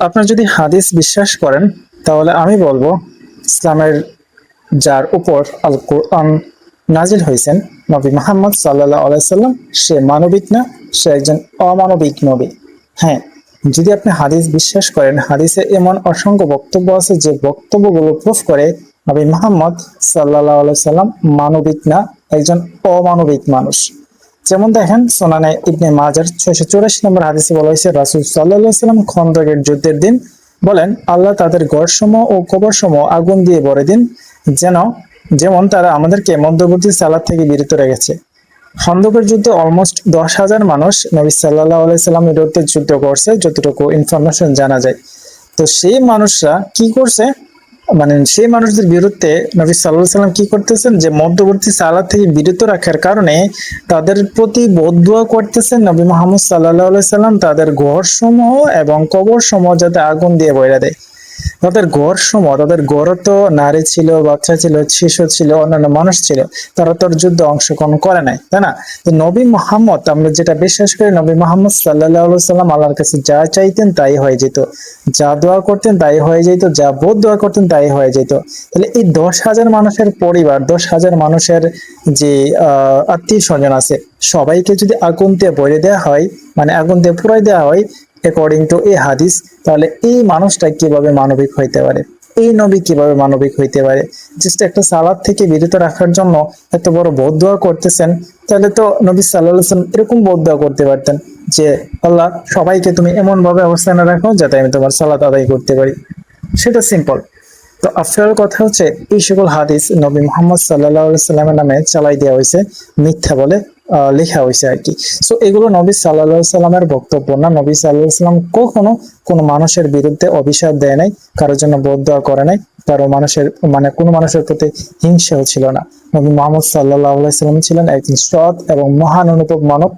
আপনারা যদি হাদিস বিশ্বাস করেন তাহলে আমি বলবো ইসলামের যার উপর আল কোরআন নাজিল হয়েছেন নবী মুহাম্মদ সাল্লাল্লাহু আলাইহি সাল্লাম সে মানবিক না, সে একজন অমানবিক নবী। হ্যাঁ, যদি আপনি হাদিস বিশ্বাস করেন, হাদিসে এমন অসংখ্য বক্তব্য আছে যে বক্তব্যগুলো প্রুফ করে নবী মুহাম্মদ সাল্লাল্লাহু আলাইহি সাল্লাম মানবিক না, একজন অমানবিক মানুষ। যেমন দেখেন সুনানে ইবনে মাজার 684 নম্বর হাদিসে বলা হয়েছে রাসূল সাল্লাল্লাহু আলাইহি সাল্লাম খন্দকের যুদ্ধের দিন বলেন, আল্লাহ তাদের ঘরসমূহ ও কবরসমূহ আগুন দিয়ে ভরে দিন, যেমন তারা আমাদেরকে মধ্যবর্তী সালাত থেকে বিরত রেখেছে। খন্দকের যুদ্ধে অলমোস্ট 10,000 মানুষ নবী সাল্লাল্লাহু আলাইহি সাল্লামের বিরুদ্ধে যুদ্ধ করছে, যতটুকু ইনফরমেশন জানা যায়। তো সেই মানুষরা কি করছে, মানে সেই মানুষদের বিরুদ্ধে নবী সাল্লাল্লাহু আলাইহি সাল্লাম কি করতেছেন, যে মধ্যবর্তী সালাত থেকে বিরত রাখার কারণে তাদের প্রতি বদদুয়া করতেছেন নবী মুহাম্মদ সাল্লাল্লাহু আলাইহি সাল্লাম তাদের ঘরসমূহ এবং কবরসমূহ যাতে আগুন দিয়ে ভরে দেয়। তাদের ঘরসমূহ, তাদের ঘরে তো নারী ছিল, বাচ্চা ছিল, শিশু ছিল, অন্যান্য মানুষ ছিল, তারা তোর যুদ্ধে অংশগ্রহণ করে নাই, তাই না? তো নবী মুহাম্মদ, আমরা যেটা বিশ্বাস করি, নবী মুহাম্মদ সাল্লাল্লাহু আলাইহি সাল্লাম আল্লাহর কাছে যা চাইতেন তাই হয়ে যেত, যা দোয়া করতেন তাই হয়ে যেত, যা বোধ দোয়া করতেন তাই হয়ে যেত। তাহলে এই 10,000 মানুষের পরিবার, 10,000 মানুষের যে আত্মীয় স্বজন আছে, সবাইকে যদি আগুন দিয়ে ভরে দেওয়া হয়, মানে আগুন দিয়ে পুড়াই দেওয়া হয় অ্যাকর্ডিং টু এই হাদিস, তাহলে এই মানুষটা কিভাবে মানবিক হইতে পারে? এই নবী কিভাবে মানবিক হইতে পারে? জাস্ট একটা সালাদ থেকে বিরত রাখার জন্য এত বড় বদদুয়া করতেছেন, তাহলে তো নবী সাল্লাল্লাহু আলাইহি ওয়াসাল্লাম এরকম বদদুয়া করতে পারতেন যে আল্লাহ সবাইকে তুমি এমন ভাবে অবস্থানে রাখো যাতে আমি তোমার সালাত আদায় করতে পারি। সেটা সিম্পল। তো আফটার কথা হচ্ছে এই সকল হাদিস নবী মুহাম্মদ সাল্লাল্লাহু আলাইহি সাল্লামের নামে চালাই দেওয়া হয়েছে, মিথ্যা বলে লেখা হয়েছে আর কি। সো এগুলো নবী সাল্লাল্লাহু আলাইহি সাল্লামের বক্তব্য না। নবী সাল্লাল্লাহু আলাইহি সাল্লাম কখনো কোনো মানুষের বিরুদ্ধে অভিশাপ দেয় নাই, কারোর জন্য বদদুয়া করে নাই, কারো মানুষের মানে কোনো মানুষের প্রতি হিংসাও ছিল না। নবী মুহাম্মদ সাল্লাল্লাহু আলাইহি সাল্লাম ছিলেন একজন সৎ এবং মহান অনুভব মানব।